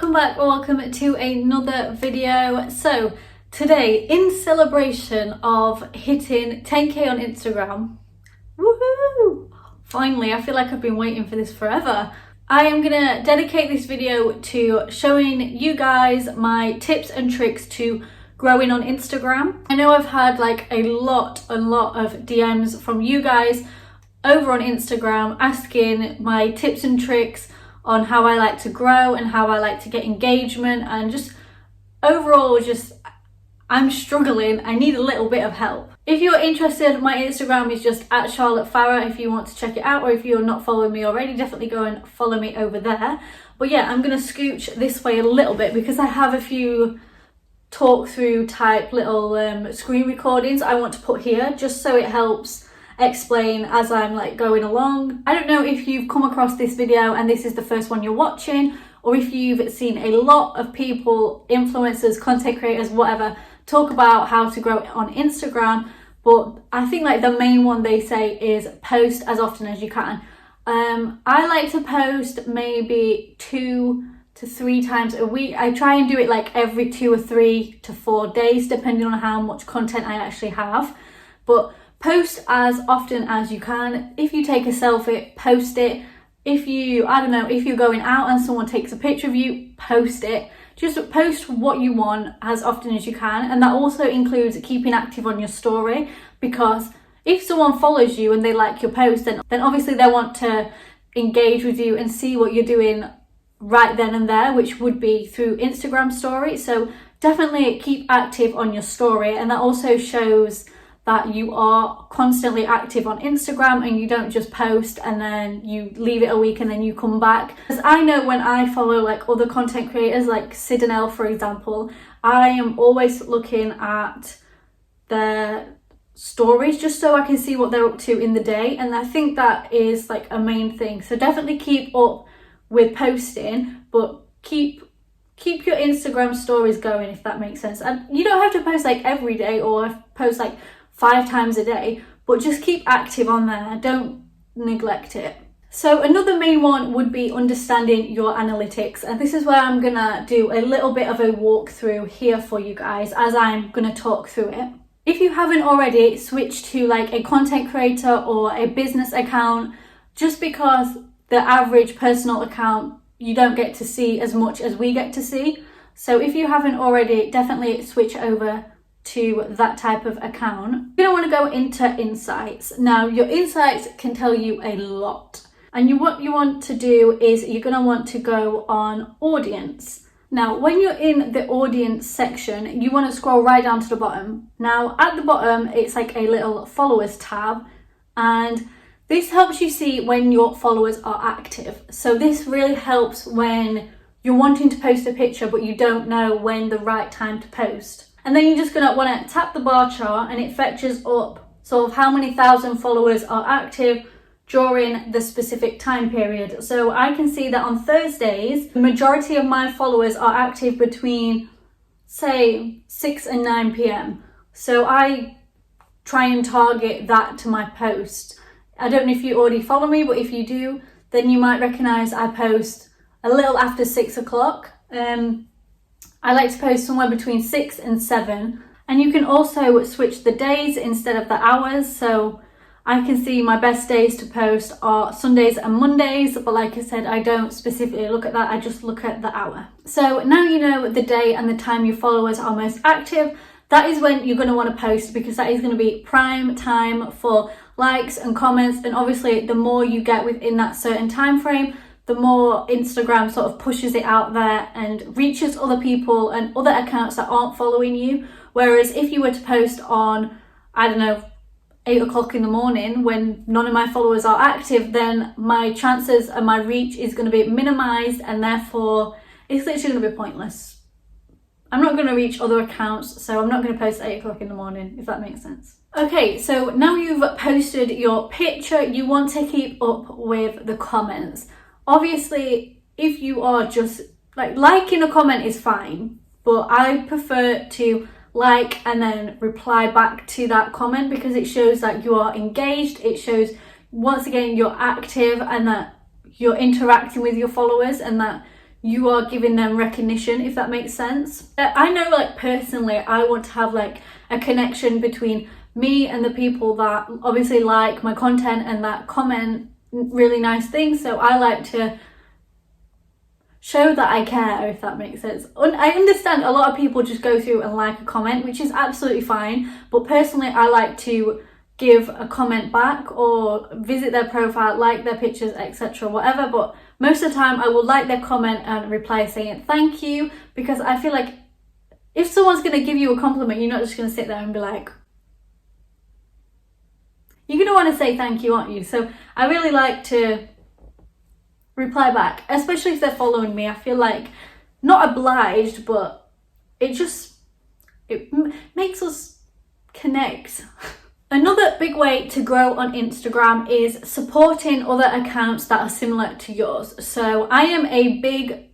welcome back or welcome to another video. So today, in celebration of hitting 10k on Instagram, woohoo! Finally, I feel like I've been waiting for this forever. I am gonna dedicate this video to showing you guys my tips and tricks to growing on Instagram. I know I've had like a lot of DMs from you guys over on Instagram asking my tips and tricks on how I like to grow and how I like to get engagement, and just overall I'm struggling. I need a little bit of help. If you're interested, my Instagram is just at Charlotte Farah if you want to check it out, or if you're not following me already, definitely go and follow me over there. But yeah, I'm gonna scooch this way a little bit because I have a few talk through type little screen recordings I want to put here, just so it helps explain as I'm like going along. I don't know if you've come across this video and this is the first one you're watching, or if you've seen a lot of people, influencers, content creators, whatever, talk about how to grow on Instagram, but I think like the main one they say is post as often as you can. I like to post maybe 2 to 3 times a week. I try and do it like every 2 or 3 to 4 days, depending on how much content I actually have. But post as often as you can. If you take a selfie, post it. If you, I don't know, if you're going out and someone takes a picture of you, post it. Just post what you want as often as you can. And that also includes keeping active on your story, because if someone follows you and they like your post, then obviously they want to engage with you and see what you're doing right then and there, which would be through Instagram story. So definitely keep active on your story, and that also shows that you are constantly active on Instagram and you don't just post and then you leave it a week and then you come back. Because I know when I follow like other content creators like Sid and Elle, for example, I am always looking at their stories just so I can see what they're up to in the day, and I think that is like a main thing. So definitely keep up with posting, but keep your Instagram stories going, if that makes sense. And you don't have to post like every day or post like 5 times a day, but just keep active on there. Don't neglect it. So another main one would be understanding your analytics, and this is where I'm gonna do a little bit of a walkthrough here for you guys as I'm gonna talk through it. If you haven't already, switch to like a content creator or a business account, just because the average personal account you don't get to see as much as we get to see. So if you haven't already, definitely switch over to that type of account. You're going to want to go into insights. Now your insights can tell you a lot, and what you want to do is you're going to want to go on audience. Now when you're in the audience section, you want to scroll right down to the bottom. Now at the bottom it's like a little followers tab, and this helps you see when your followers are active. So this really helps when you're wanting to post a picture but you don't know when the right time to post. And then you're just going to want to tap the bar chart and it fetches up sort of how many thousand followers are active during the specific time period. So I can see that on Thursdays, the majority of my followers are active between, say, 6 and 9 p.m. So I try and target that to my post. I don't know if you already follow me, but if you do, then you might recognize I post a little after 6 o'clock. I like to post somewhere between 6 and 7, and you can also switch the days instead of the hours. So I can see my best days to post are Sundays and Mondays, but like I said, I don't specifically look at that, I just look at the hour. So now you know the day and the time your followers are most active. That is when you're going to want to post, because that is going to be prime time for likes and comments, and obviously the more you get within that certain time frame, the more Instagram sort of pushes it out there and reaches other people and other accounts that aren't following you. Whereas if you were to post on, I don't know, 8 o'clock in the morning when none of my followers are active, then my chances and my reach is going to be minimized, and therefore it's literally going to be pointless. I'm not going to reach other accounts, so I'm not going to post at 8 o'clock in the morning, if that makes sense. Okay, so now you've posted your picture, you want to keep up with the comments. Obviously, if you are just liking a comment is fine, but I prefer to like and then reply back to that comment, because it shows that you are engaged. It shows once again you're active and that you're interacting with your followers and that you are giving them recognition, if that makes sense. I know, like, personally, I want to have like a connection between me and the people that obviously like my content and that comment really nice things. So I like to show that I care, if that makes sense. I understand a lot of people just go through and like a comment, which is absolutely fine, but personally I like to give a comment back or visit their profile, like their pictures, etc., whatever. But most of the time I will like their comment and reply saying thank you, because I feel like if someone's going to give you a compliment, you're not just going to sit there and be like, you're going to want to say thank you, aren't you? So I really like to reply back, especially if they're following me. I feel like not obliged, but it makes us connect. Another big way to grow on Instagram is supporting other accounts that are similar to yours. So I am a big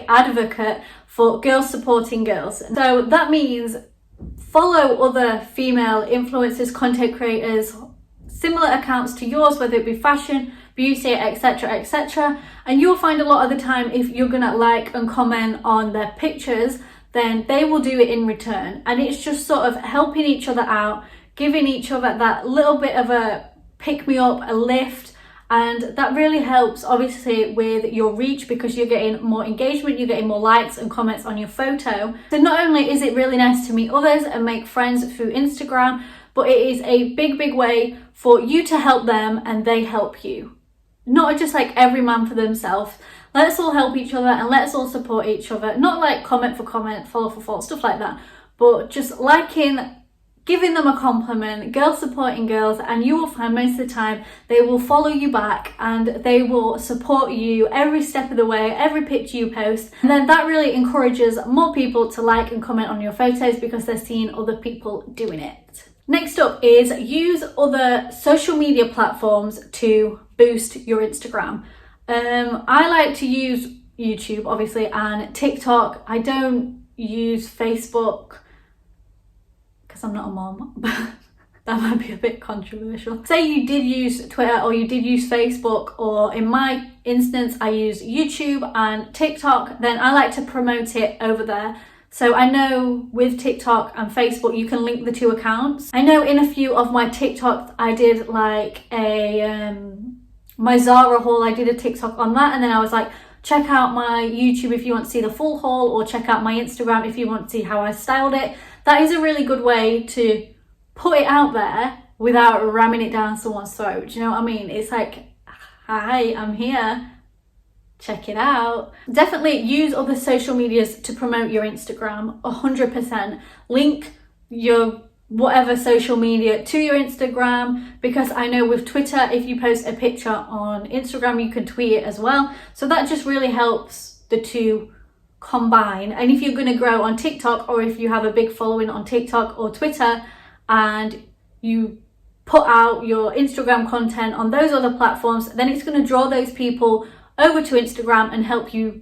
advocate for girls supporting girls. So that means follow other female influencers, content creators, similar accounts to yours, whether it be fashion, beauty, etc., etc. And you'll find a lot of the time, if you're gonna like and comment on their pictures, then they will do it in return. And it's just sort of helping each other out, giving each other that little bit of a pick me up, a lift. And that really helps, obviously, with your reach, because you're getting more engagement, you're getting more likes and comments on your photo. So not only is it really nice to meet others and make friends through Instagram, but it is a big way for you to help them and they help you. Not just like every man for themselves. Let's all help each other and let's all support each other. Not like comment for comment, follow for follow, stuff like that. But just liking, giving them a compliment, girls supporting girls, and you will find most of the time they will follow you back and they will support you every step of the way, every picture you post. And then that really encourages more people to like and comment on your photos because they're seeing other people doing it. Next up is use other social media platforms to boost your Instagram. I like to use YouTube, obviously, and TikTok. I don't use Facebook because I'm not a mom. That might be a bit controversial. Say you did use Twitter or you did use Facebook, or in my instance I use YouTube and TikTok, then I like to promote it over there. So I know with TikTok and Facebook you can link the two accounts. I know in a few of my TikToks I did like my Zara haul, I did a TikTok on that, and then I was like, check out my YouTube if you want to see the full haul, or check out my Instagram if you want to see how I styled it. That is a really good way to put it out there without ramming it down someone's throat. Do you know what I mean? It's like, hi, I'm here, check it out. Definitely use other social medias to promote your Instagram, 100%. Link your whatever social media to your Instagram, because I know with Twitter, if you post a picture on Instagram, you can tweet it as well. So that just really helps the two combine. And if you're going to grow on TikTok, or if you have a big following on TikTok or Twitter and you put out your Instagram content on those other platforms, then it's going to draw those people over to Instagram and help you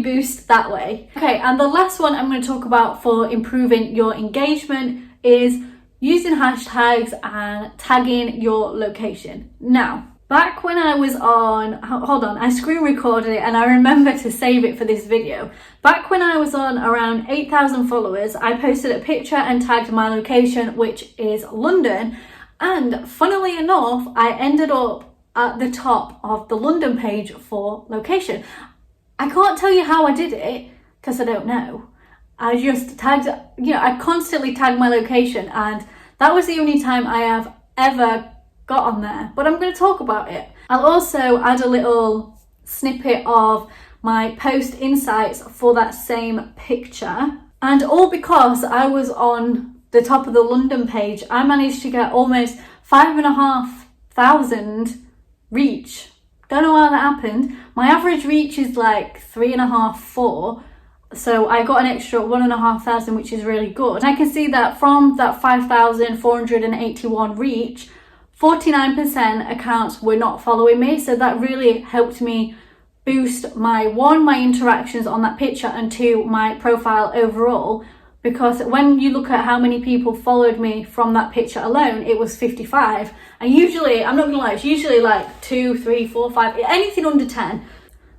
boost that way. Okay, and the last one I'm going to talk about for improving your engagement is using hashtags and tagging your location. Now, back when I was on, hold on, I screen recorded it and I remember to save it for this video. Back when I was on around 8,000 followers, I posted a picture and tagged my location, which is London. And funnily enough, I ended up at the top of the London page for location. I can't tell you how I did it because I don't know. I just tagged, I constantly tag my location, and that was the only time I have ever got on there. But I'm going to talk about it. I'll also add a little snippet of my post insights for that same picture. And all because I was on the top of the London page, I managed to get almost 5,500 reach. Don't know how that happened. My average reach is like 3.5, 4. So I got an extra 1,500, which is really good. And I can see that from that 5,481 reach, 49% accounts were not following me. So that really helped me boost my interactions on that picture, and 2, my profile overall. Because when you look at how many people followed me from that picture alone, it was 55. And usually, I'm not gonna lie, it's usually like 2, 3, 4, 5, anything under 10.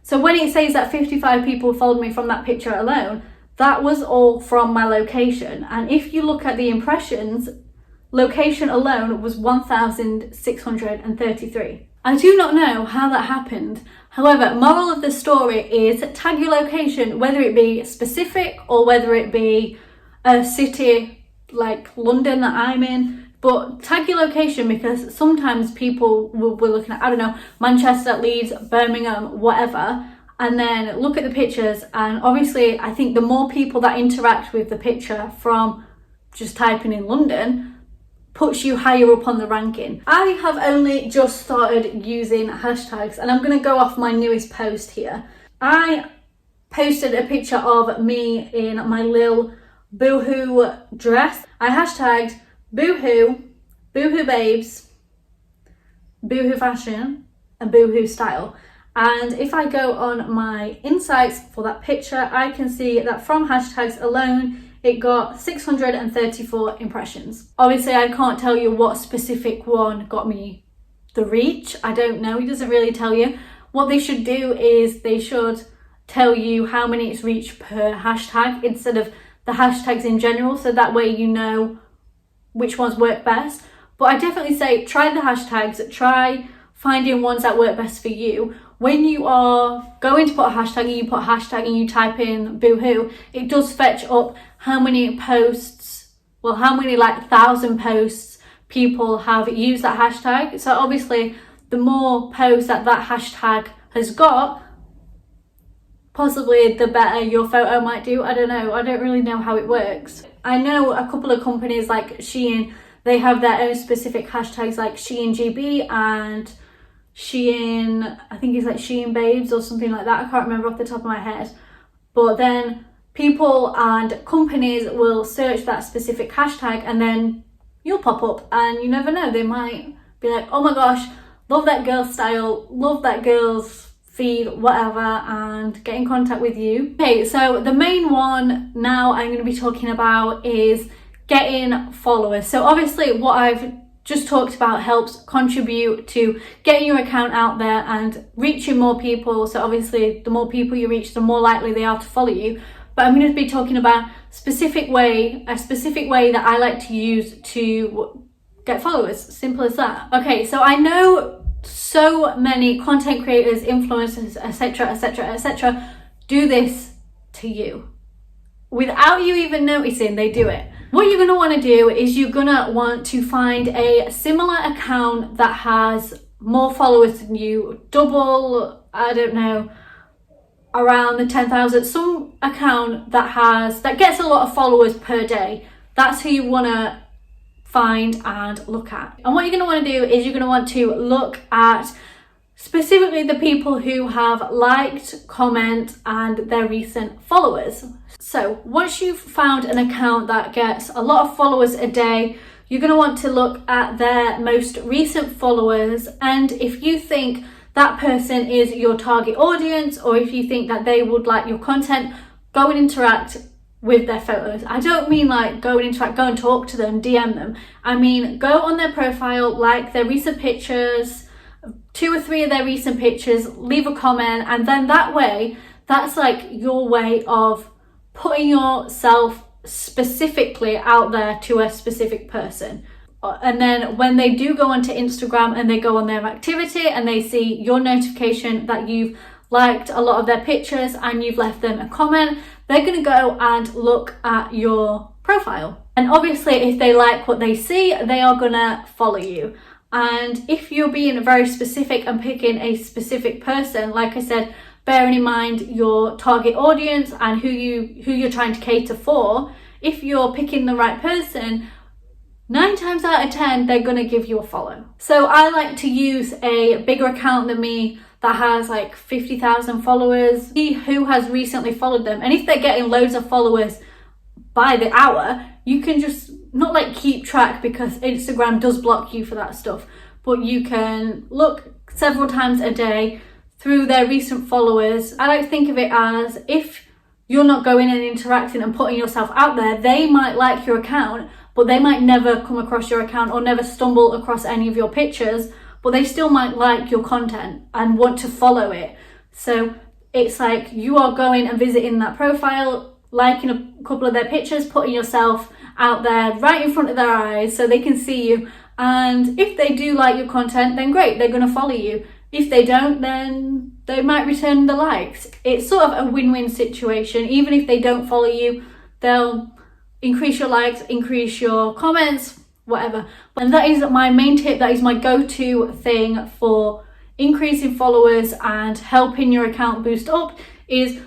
So when it says that 55 people followed me from that picture alone, that was all from my location. And if you look at the impressions, location alone was 1,633. I do not know how that happened. However, moral of the story is tag your location, whether it be specific or whether it be a city like London that I'm in, but tag your location, because sometimes people will be looking at, I don't know, Manchester, Leeds, Birmingham, whatever, and then look at the pictures, and obviously I think the more people that interact with the picture from just typing in London puts you higher up on the ranking. I have only just started using hashtags, and I'm going to go off my newest post here. I posted a picture of me in my little boohoo dress. I hashtagged boohoo, boohoo babes, boohoo fashion, and boohoo style. And if I go on my insights for that picture, I can see that from hashtags alone, it got 634 impressions. Obviously, I can't tell you what specific one got me the reach. I don't know, it doesn't really tell you. What they should do is they should tell you how many it's reached per hashtag instead of the hashtags in general, so that way you know which ones work best. But I definitely say try the hashtags, try finding ones that work best for you. When you are going to put a hashtag and you put hashtag and you type in boohoo, it does fetch up how many posts, well, how many like 1,000 posts people have used that hashtag. So obviously the more posts that that hashtag has got, possibly the better your photo might do. I don't know, I don't really know how it works. I know a couple of companies like Shein, they have their own specific hashtags like Shein GB and Shein, I think it's like Shein Babes or something like that. I can't remember off the top of my head. But then people and companies will search that specific hashtag and then you'll pop up, and you never know, they might be like, oh my gosh, love that girl's style, love that girl's feed, whatever, and get in contact with you. Okay, so the main one now I'm going to be talking about is getting followers. So obviously what I've just talked about helps contribute to getting your account out there and reaching more people. So obviously the more people you reach, the more likely they are to follow you. But I'm going to be talking about a specific way that I like to use to get followers. Simple as that. Okay, so I know so many content creators, influencers, etc., do this to you. Without you even noticing, they do it. What you're going to want to do is you're going to want to find a similar account that has more followers than you, double, I don't know, around the 10,000, some account that gets a lot of followers per day. That's who you want to find and look at. And what you're going to want to do is you're going to want to look at specifically the people who have liked, comment, and their recent followers. So once you've found an account that gets a lot of followers a day, you're going to want to look at their most recent followers, and if you think that person is your target audience, or if you think that they would like your content, go and interact with their photos. I don't mean like go and interact, go and talk to them, DM them. I mean go on their profile, like their recent pictures, 2 or 3 of their recent pictures, leave a comment, and then that way, that's like your way of putting yourself specifically out there to a specific person. And then when they do go onto Instagram and they go on their activity and they see your notification that you've liked a lot of their pictures and you've left them a comment, they're going to go and look at your profile. And obviously if they like what they see, they are going to follow you. And if you're being very specific and picking a specific person, like I said, bearing in mind your target audience and who you're trying to cater for, if you're picking the right person, 9 times out of 10, they're going to give you a follow. So I like to use a bigger account than me that has like 50,000 followers, see who has recently followed them. And if they're getting loads of followers by the hour, you can just not like keep track, because Instagram does block you for that stuff, but you can look several times a day through their recent followers. I like to think of it as if you're not going and interacting and putting yourself out there, they might like your account, but they might never come across your account or never stumble across any of your pictures, but they still might like your content and want to follow it. So it's like you are going and visiting that profile, liking a couple of their pictures, putting yourself out there right in front of their eyes so they can see you. And if they do like your content, then great, they're going to follow you. If they don't, then they might return the likes. It's sort of a win-win situation. Even if they don't follow you, they'll increase your likes, increase your comments, whatever. And that is my main tip. That is my go-to thing for increasing followers and helping your account boost up, is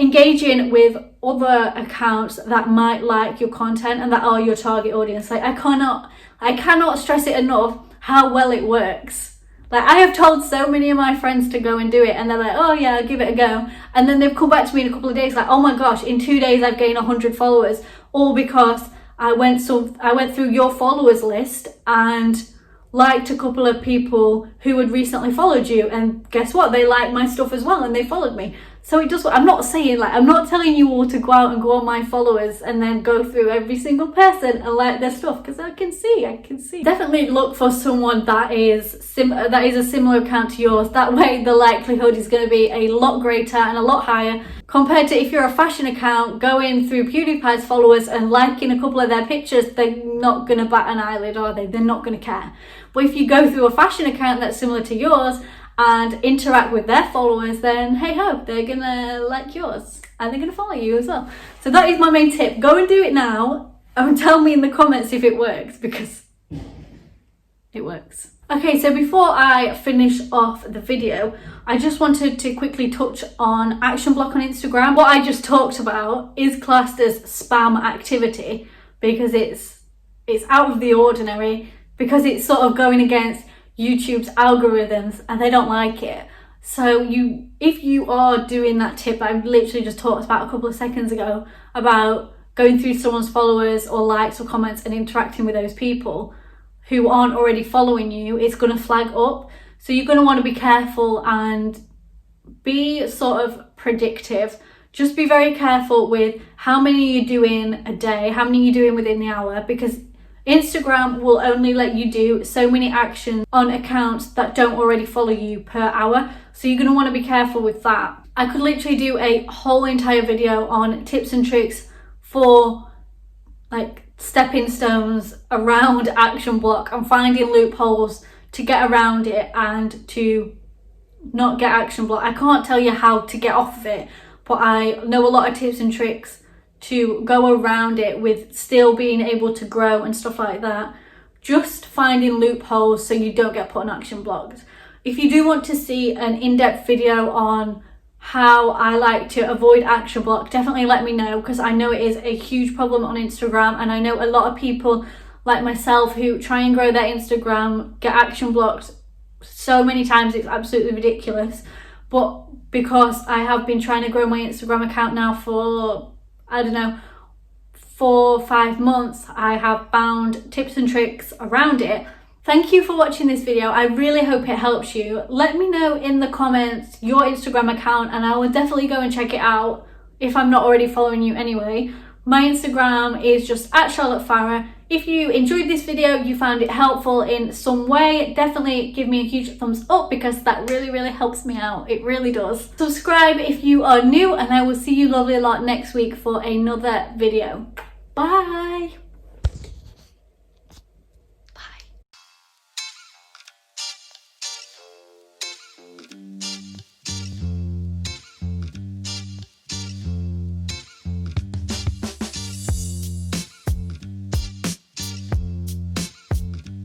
engaging with other accounts that might like your content and that are your target audience. Like, I cannot stress it enough how well it works. Like, I have told so many of my friends to go and do it, and they're like, oh yeah, I'll give it a go. And then they've come back to me in a couple of days like, oh my gosh, in 2 days I've gained 100 followers, all because I went through your followers list and liked a couple of people who had recently followed you, and guess what, they liked my stuff as well and they followed me. So it does. I'm not saying, like, I'm not telling you all to go out and go on my followers and then go through every single person and like their stuff, because I can see. Definitely look for someone that is a similar account to yours. That way the likelihood is going to be a lot greater and a lot higher compared to if you're a fashion account going through PewDiePie's followers and liking a couple of their pictures. They're not going to bat an eyelid, are they? They're not going to care. But if you go through a fashion account that's similar to yours and interact with their followers, then hey ho, they're gonna like yours and they're gonna follow you as well. So that is my main tip. Go and do it now and tell me in the comments if it works, because it works. Okay, so before I finish off the video, I just wanted to quickly touch on action block on Instagram. What I just talked about is classed as spam activity because it's out of the ordinary, because it's sort of going against YouTube's algorithms and they don't like it. So if you are doing that tip I literally just talked about a couple of seconds ago, about going through someone's followers or likes or comments and interacting with those people who aren't already following you, it's going to flag up. So you're going to want to be careful and be sort of predictive. Just be very careful with how many you're doing a day, how many you're doing within the hour, because Instagram will only let you do so many actions on accounts that don't already follow you per hour. So you're going to want to be careful with that. I could literally do a whole entire video on tips and tricks for like stepping stones around action block and finding loopholes to get around it and to not get action block. I can't tell you how to get off of it, but I know a lot of tips and tricks to go around it with still being able to grow and stuff like that. Just finding loopholes so you don't get put on action blocks. If you do want to see an in-depth video on how I like to avoid action block, definitely let me know, because I know it is a huge problem on Instagram, and I know a lot of people like myself who try and grow their Instagram get action blocked so many times it's absolutely ridiculous. But because I have been trying to grow my Instagram account now for, I don't know, 4 or 5 months, I have found tips and tricks around it. Thank you for watching this video. I really hope it helps you. Let me know in the comments your Instagram account and I will definitely go and check it out if I'm not already following you anyway. My Instagram is just @CharlotteFarah. If you enjoyed this video, you found it helpful in some way, definitely give me a huge thumbs up, because that really helps me out. It really does. Subscribe if you are new, and I will see you lovely lot next week for another video. Bye!